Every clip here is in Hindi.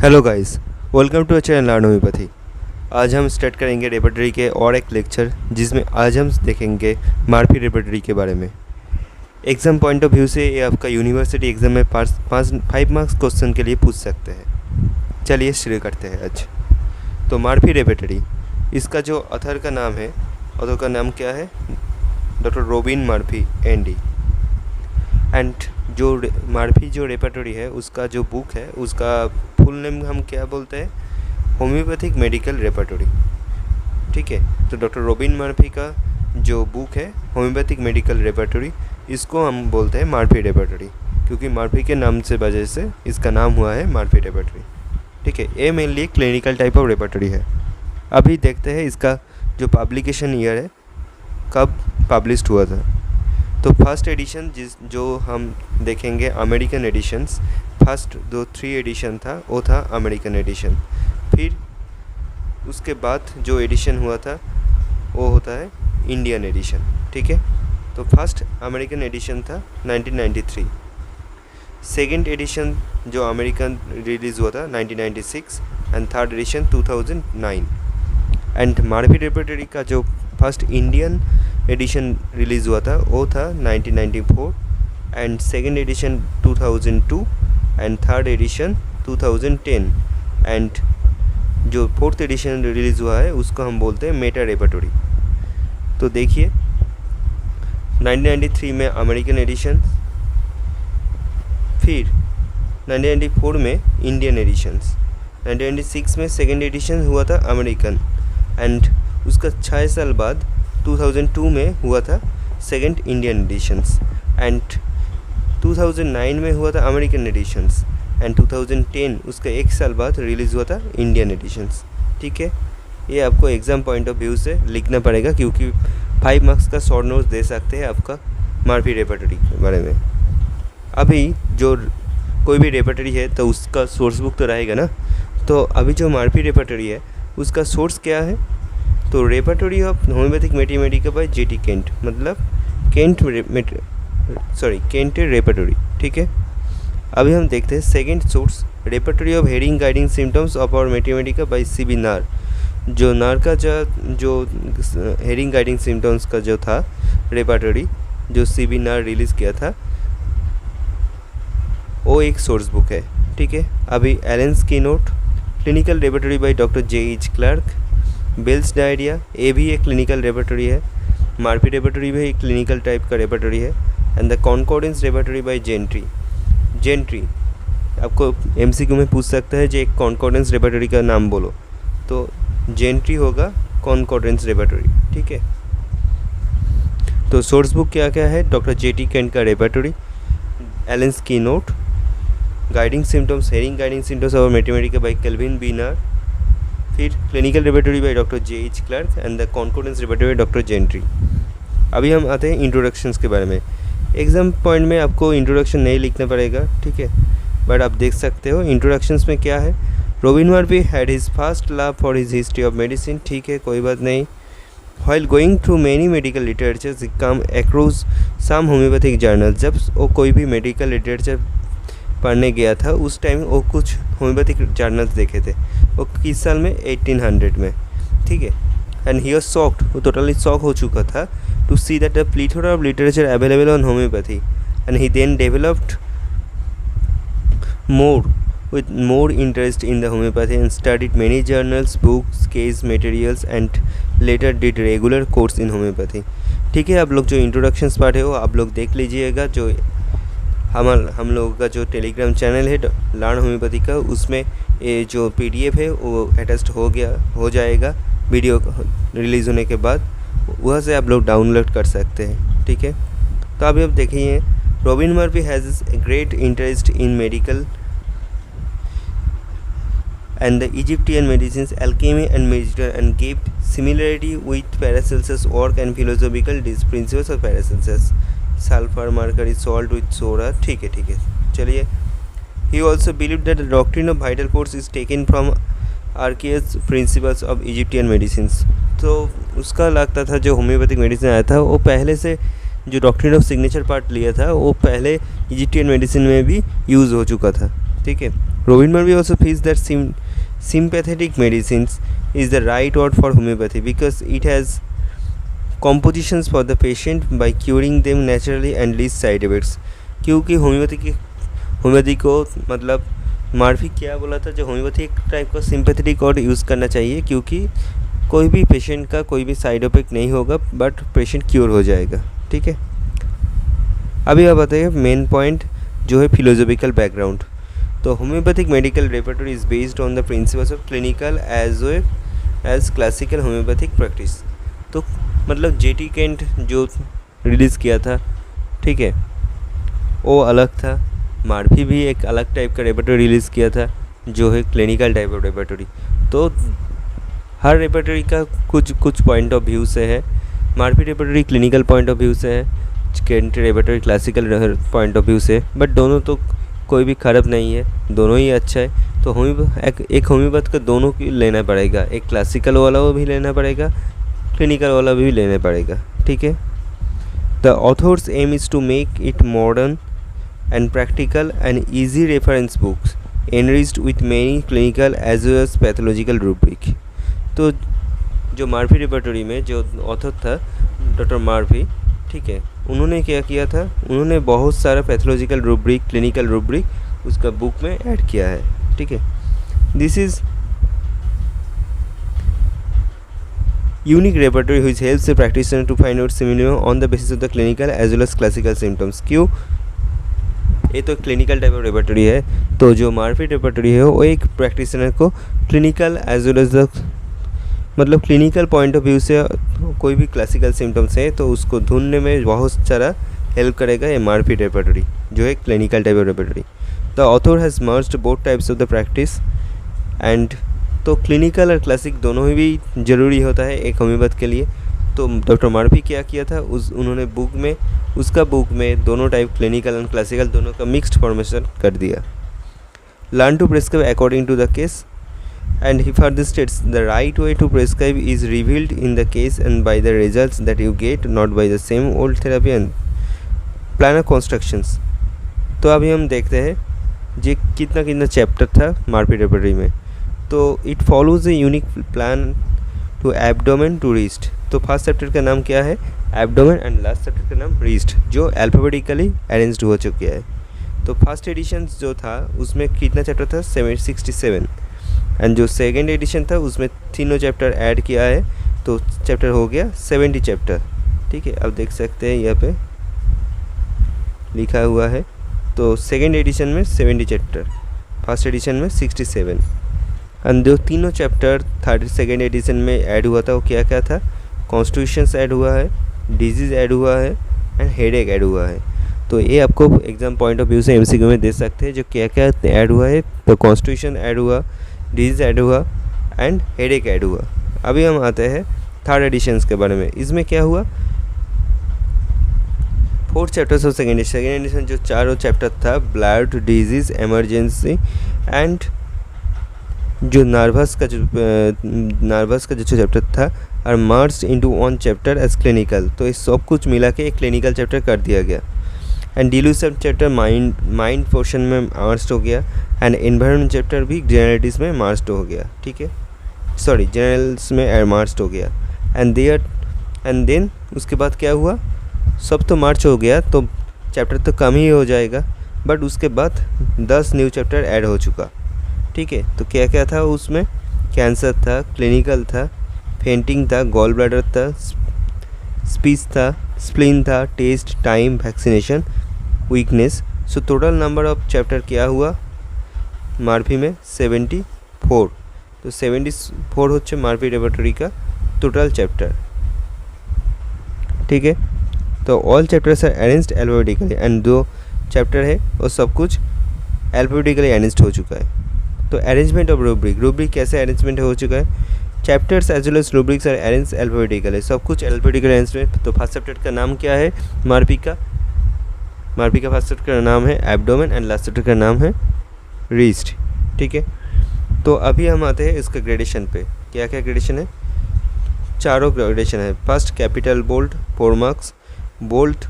Hello guys, welcome to channel learn homeopathy. आज हम स्टार्ट करेंगे रेपर्टरी के और एक लेक्चर, जिसमें आज हम देखेंगे मार्फी रेपर्टरी के बारे में। एग्ज़ाम पॉइंट ऑफ व्यू से ये आपका यूनिवर्सिटी एग्ज़ाम में 5 मार्क्स क्वेश्चन के लिए पूछ सकते हैं। चलिए शुरू करते हैं आज। तो मार्फी रेपर्टरी, इसका जो ऑथर का नाम है, ऑथर का नाम क्या है? Doctor Robin Murphy ND. And जो मार्फी जो रेपर्टरी है, उसका जो बुक है, उसका फुल नेम हम क्या बोलते हैं? Homeopathic medical repertory. ठीक है, तो डॉक्टर रॉबिन मार्फी का जो बुक है होम्योपैथिक मेडिकल रेपर्टरी, इसको हम बोलते हैं मार्फी रेपर्टरी, क्योंकि मार्फी के नाम से वजह से इसका नाम हुआ है मार्फी रेपर्टरी। ठीक है, ये mainly clinical type of repertory है। अभी देखते हैं इसका जो पब्लिकेशन ईयर है, कब पब्लिश्ड हुआ था। तो फर्स्ट एडिशन जो हम देखेंगे अमेरिकन एडिशंस, फर्स्ट जो 3 एडिशन था वो था अमेरिकन एडिशन। फिर उसके बाद जो एडिशन हुआ था वो होता है इंडियन एडिशन। ठीक है, तो फर्स्ट अमेरिकन एडिशन था 1993, सेकेंड एडिशन जो अमेरिकन रिलीज़ हुआ था 1996 and third edition 2009। And Murphy repertory का जो फर्स्ट इंडियन एडिशन रिलीज़ हुआ था वो था 1994 and second edition 2002 and third addition 2010 and जो फोर्थ एडिशन रिलीज़ हुआ है उसको हम बोलते हैं मेटा रेपर्टरी। तो देखिए 1993 में अमेरिकन एडिशन, फिर 1994 में इंडियन एडिशंस, 1996 में सेकेंड एडिशन हुआ था अमेरिकन एंड उसका 6 साल बाद 2002 में हुआ था सेकेंड इंडियन एडिशंस एंड 2009 में हुआ था अमेरिकन एडिशंस एंड 2010 उसका 1 साल बाद रिलीज़ हुआ था इंडियन एडिशंस। ठीक है, ये आपको एग्ज़ाम पॉइंट ऑफ व्यू से लिखना पड़ेगा, क्योंकि 5 मार्क्स का शॉर्ट नोट्स दे सकते हैं आपका मार्फी रेपर्टरी के बारे में। अभी जो कोई भी रेपर्टरी है तो उसका सोर्स बुक तो रहेगा ना। तो अभी जो मार्फी रेपर्टरी है उसका सोर्स क्या है? तो repertory of homeopathic materia medica by JT Kent, मतलब केंट रेपर्टरी। ठीक है, अभी हम देखते हैं second source, repertory of Hering guiding symptoms of our materia medica by CB Knerr. जो नार का जो हेरिंग गाइडिंग सिम्टम्स का जो था रेपर्टरी, जो सीबी नार रिलीज़ किया था, वो एक सोर्स बुक है। ठीक है, अभी Allen's key note, clinical repertory by doctor JH. Clarke, Bell's diarrhea, ये भी एक क्लिनिकल रेपर्टरी है। मार्फी रेपर्टरी भी एक क्लिनिकल टाइप का रेपर्टरी है। And the concordance repertory by Gentry आपको एमसीक्यू में पूछ सकता है, जो एक कॉन्कॉर्डेंस रेपर्टरी का नाम बोलो, तो जेंट्री होगा कॉन्कॉर्डेंस रेपर्टरी। ठीक है, तो सोर्स बुक क्या क्या है? डॉक्टर जेटी केंट का repertory, Allen's key note, guiding symptoms, Hering guiding symptoms of materia medica by Calvin B Knerr, फिर clinical repertory by doctor JH. Clarke and the concordance repertory by doctor Gentry. अभी हम आते हैं इंट्रोडक्शंस के बारे में। एग्ज़ाम पॉइंट में आपको इंट्रोडक्शन नहीं लिखना पड़ेगा, ठीक है, बट आप देख सकते हो इंट्रोडक्शंस में क्या है। Robin Murphy had his first love for his history of medicine. ठीक है, कोई बात नहीं। While going through many medical literature he come across some homeopathic journal. जब वो कोई भी मेडिकल लिटरेचर पढ़ने गया था उस टाइम वो कुछ होम्योपैथिक जर्नल्स देखे थे। वो किस साल में? 1800 में। ठीक है, एंड ही वाज शॉक्ड, वो टोटली शॉक हो चुका था to see that the plethora of literature available on homeopathy and he then developed more interest in the homeopathy and studied many journals, books, case materials and later did regular course in homeopathy। ठीक है, आप लोग जो इंट्रोडक्शंस पार्ट है वो आप लोग देख लीजिएगा। जो हम लोगों का जो टेलीग्राम चैनल है लर्न होम्योपैथी का, उसमें ये जो पीडीएफ है वो अटैच्ड हो जाएगा वीडियो रिलीज़ होने के बाद, वहाँ से आप लोग डाउनलोड कर सकते हैं। ठीक है, तो अभी आप देखिए, Robin Murphy has a great interest in medical and the Egyptian medicines, alchemy and magic, and gave similarity with Paracelsus' work and philosophical principles of Paracelsus, sulfur, mercury, salt with soda। ठीक है, चलिए। He also believed that the doctrine of vital force is taken from archaeous principles of Egyptian medicines। तो उसका लगता था जो होम्योपैथिक मेडिसिन आया था वो पहले से जो डॉक्ट्रिन ऑफ सिग्नेचर पार्ट लिया था वो पहले इजिप्टियन मेडिसिन में भी यूज़ हो चुका था। ठीक है, Robin Murphy also feels that sympathetic medicines is the right word for homeopathy because it has compositions for the patient by curing them naturally and least side effects. क्योंकि होम्योपैथी को मतलब मार्फी क्या बोला था, जो होम्योपैथी एक टाइप का सिंपैथेटिक वर्ड यूज़ करना चाहिए क्योंकि कोई भी पेशेंट का कोई भी साइड इफेक्ट नहीं होगा बट पेशेंट क्योर हो जाएगा। ठीक है, अभी आप बताइए मेन पॉइंट जो है फिलोसॉफिकल बैकग्राउंड। तो homeopathic medical repertory is based on the principles of clinical as well as classical homeopathic practice. तो मतलब जेटी केंट जो रिलीज़ किया था, ठीक है, वो अलग था। मार्फी भी एक अलग टाइप का रेपर्टरी रिलीज़ किया था जो है क्लिनिकल टाइप ऑफ रेपर्टरी। तो हर रेपर्टरी का कुछ पॉइंट ऑफ व्यू से है। Murphy repertory clinical point of view से है, Kent repertory classical point of view से, बट दोनों तो कोई भी ख़राब नहीं है, दोनों ही अच्छा है। तो एक होम्योपैथ का दोनों की लेना पड़ेगा, एक क्लासिकल वाला वो भी लेना पड़ेगा, क्लिनिकल वाला भी लेना पड़ेगा। ठीक है, the author's aim is to make it modern and practical and easy reference books enriched with many clinical as well as pathological rubric। तो जो मार्फी रेपर्टरी में जो ऑथर था डॉक्टर मार्फी, ठीक है, उन्होंने क्या किया था, उन्होंने बहुत सारा पैथोलॉजिकल रूब्रिक, क्लिनिकल रूब्रिक उसका बुक में ऐड किया है। ठीक है, this is unique repertory which helps the practitioner to find out symptoms on the basis of the clinical as well as classical symptoms। क्यों, ये तो क्लिनिकल टाइप ऑफ रेपर्टरी है, तो जो मार्फी रेपर्टरी है वो एक प्रैक्टिशनर को clinical as well as the मतलब क्लिनिकल पॉइंट ऑफ व्यू से कोई भी क्लासिकल सिम्टम्स है तो उसको ढूंढने में बहुत सारा हेल्प करेगा ये मार्फी रेपर्टरी जो है clinical type of repertory. The author has merged both types of the practice and तो क्लिनिकल और क्लासिक दोनों ही भी ज़रूरी होता है एक होम्योपैथ के लिए। तो डॉक्टर मार्फी क्या किया था, उन्होंने बुक में दोनों टाइप क्लिनिकल एंड क्लासिकल दोनों का मिक्स्ड फॉर्मेशन कर दिया। Learn to prescribe according to the case and he further states the right way to prescribe is revealed in the case and by the results that you get, not by the same old therapy and planar constructions. तो अभी हम देखते हैं ये कितना चैप्टर था मार्फी रेपर्टरी में। तो it follows a unique plan to abdomen to wrist. तो फर्स्ट चैप्टर का नाम क्या है, एब्डोमेन, एंड लास्ट चैप्टर का नाम रिस्ट, जो अल्फ़ाबेटिकली अरेंज्ड हो चुका है। तो फर्स्ट एडिशन जो था उसमें कितना चैप्टर था, 67, एंड जो सेकेंड एडिशन था उसमें तीनों चैप्टर ऐड किया है, तो चैप्टर हो गया 70 चैप्टर। ठीक है, अब देख सकते हैं यहाँ पे लिखा हुआ है। तो सेकेंड एडिशन में 70 चैप्टर, फर्स्ट एडिशन में 67, एंड जो तीनों चैप्टर 32nd एडिशन में ऐड हुआ था वो क्या क्या था, कॉन्स्टिट्यूशंस ऐड हुआ है, डिजीज़ ऐड हुआ है एंड हेडेक ऐड हुआ है। तो ये आपको एग्जाम पॉइंट ऑफ व्यू से एमसीक्यू में दे सकते हैं जो क्या क्या ऐड हुआ है। तो कॉन्स्टिट्यूशन ऐड हुआ, डिजीज़ ऐड हुआ एंड हेडेक ऐड हुआ। अभी हम आते हैं थर्ड एडिशंस के बारे में। इसमें क्या हुआ, 4 चैप्टर्स ऑफ सेकेंड एडिशन जो चारों चैप्टर था, ब्लड डिजीज़, एमरजेंसी एंड जो नर्वस का जो चैप्टर था, और merged into one chapter as clinical. तो इस सब कुछ मिला के एक क्लिनिकल चैप्टर कर दिया गया। And delusion chapter mind portion में मर्ज्ड हो गया, एंड एनवायरनमेंट चैप्टर भी जनरलिटीज़ में मर्ज्ड हो गया। ठीक है, सॉरी जनरल्स में मर्ज्ड हो गया। एंड देन उसके बाद क्या हुआ, सब तो मार्च हो गया तो चैप्टर तो कम ही हो जाएगा, बट उसके बाद 10 न्यू चैप्टर ऐड हो चुका। ठीक है, तो क्या क्या था उसमें, कैंसर था, क्लिनिकल था, फेंटिंग था, गॉल ब्लैडर था, स्पीच था, स्प्लीन था, taste, time, vaccination, weakness. So total number of chapter क्या हुआ मार्फी में 74। तो 74 होच्छे मार्फी रेपर्टरी का टोटल चैप्टर। ठीक है, तो all chapters are arranged alphabetically, and जो चैप्टर है वो सब कुछ अल्फाबेटिकली अरेंज्ड हो चुका है। तो अरेंजमेंट ऑफ रूब्रिक कैसे अरेंजमेंट हो चुका है, chapters as well as rubrics are arrange alphabetically, सब कुछ अल्फाबेटिकल अरेंजमेंट। तो फर्स्ट चैप्टर का नाम क्या है, मार्फी का फर्स्ट चैप्टर का नाम है एब्डोमेन, एंड लास्ट चैप्टर का नाम है रिस्ट। ठीक है, तो अभी हम आते हैं इसका ग्रेडेशन पे। क्या क्या ग्रेडेशन है, चारों ग्रेडेशन है। First capital bold 4 marks, bold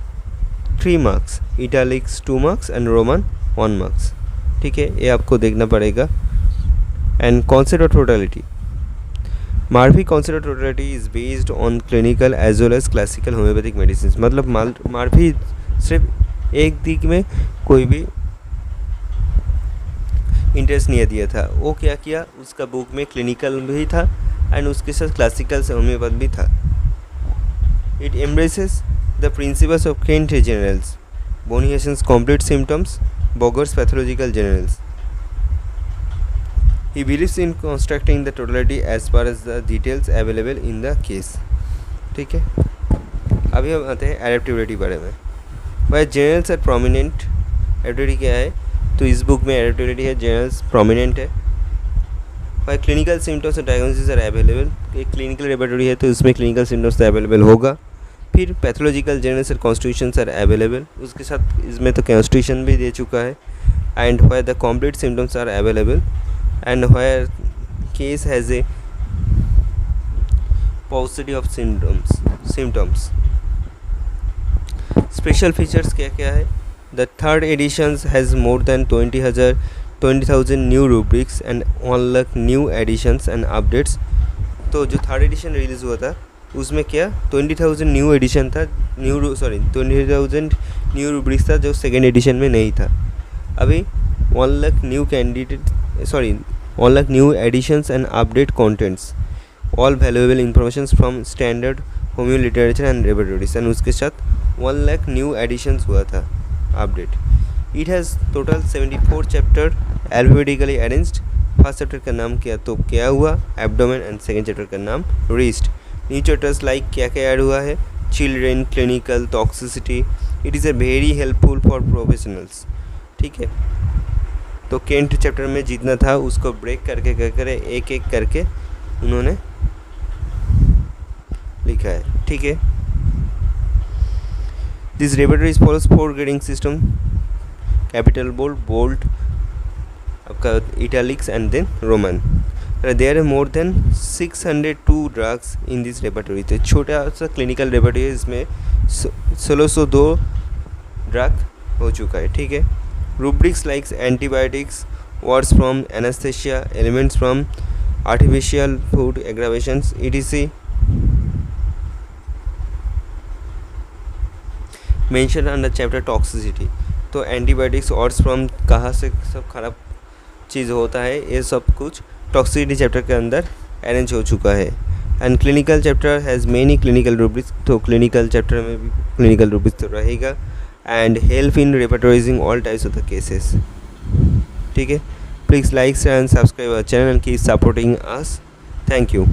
3 marks, italics 2 marks and roman 1 marks. ठीक है, ये आपको देखना पड़ेगा। And concept of totality, Murphy concept of totality is based on clinical as well as classical homeopathic medicine. मतलब मार्फी सिर्फ एक दिक में कोई भी इंटरेस्ट नहीं दिया था, वो क्या किया, उसका बुक में क्लिनिकल भी था एंड उसके साथ क्लासिकल से होम्योपैथ भी था। It embraces the principles of Kent generals, Boenninghausen's complete symptoms, Boger's pathological generals. He believes in constructing the totality as far as the details available in the case। ठीक है, अभी हम आते हैं एडेप्टिबिलिटी बारे में। वह जनरल्स आर प्रोमिनेंट, एडेप्टिबिलिटी क्या है, तो इस बुक में एडेप्टिबिलिटी है, जनरल्स प्रोमिनेंट है। वह क्लिनिकल सिम्टम्स और डायग्नोसिस आर अवेलेबल, एक क्लिनिकल लेबोरेटरी है तो इसमें क्लिनिकल सिम्टम्स अवेलेबल होगा। फिर पैथोलॉजिकल जनरल्स और कॉन्स्टिट्यूशंस आर अवेलेबल, उसके साथ इसमें तो कॉन्स्टिट्यूशन भी दे चुका है। एंड वह the complete symptoms are available and where case has a paucity of symptoms। special features क्या क्या है, the third editions has more than 20,000 new rubrics and 1 lakh new additions and updates। तो जो थर्ड एडिशन रिलीज़ हुआ था उसमें क्या 20,000 न्यू एडिशन था, 20,000 न्यू रूब्रिक्स था जो सेकेंड एडिशन में नहीं था। अभी 1 lakh new additions and update contents, all valuable informations from standard homeo literature and repertories। and उसके साथ 1 lakh new additions हुआ था update। it has total 74 chapter alphabetically arranged। First chapter का नाम क्या तो क्या हुआ एब्डोमेन एंड सेकेंड चैप्टर का नाम रिस्ट। न्यू चैप्टर्स लाइक क्या क्या ऐड हुआ है, children, clinical, toxicity. It is a very helpful for professionals. ठीक है, तो केंट चैप्टर में जितना था उसको ब्रेक करके एक एक करके उन्होंने लिखा है। ठीक है, this repertory follows 4 grading system, capital bold आपका italics and then roman. There are more than 602 drugs in this repertory. तो छोटा सा क्लिनिकल रेबोरेटरी है, इसमें 1602 ड्रग हो चुका है। ठीक है, rubrics like antibiotics, words from anesthesia, elements from artificial food aggravations, etc. mentioned under chapter toxicity। तो एंटीबायोटिक्स वर्ड्स फ्रॉम कहाँ से सब खराब चीज़ होता है, ये सब कुछ टॉक्सिसिटी चैप्टर के अंदर अरेंज हो चुका है। And clinical chapter has many clinical rubrics, तो क्लिनिकल चैप्टर में भी क्लिनिकल रूब्रिक्स तो रहेगा। and help in repertorizing all types of the cases। ठीक है, please like, share and subscribe our channel and keep supporting us। Thank you।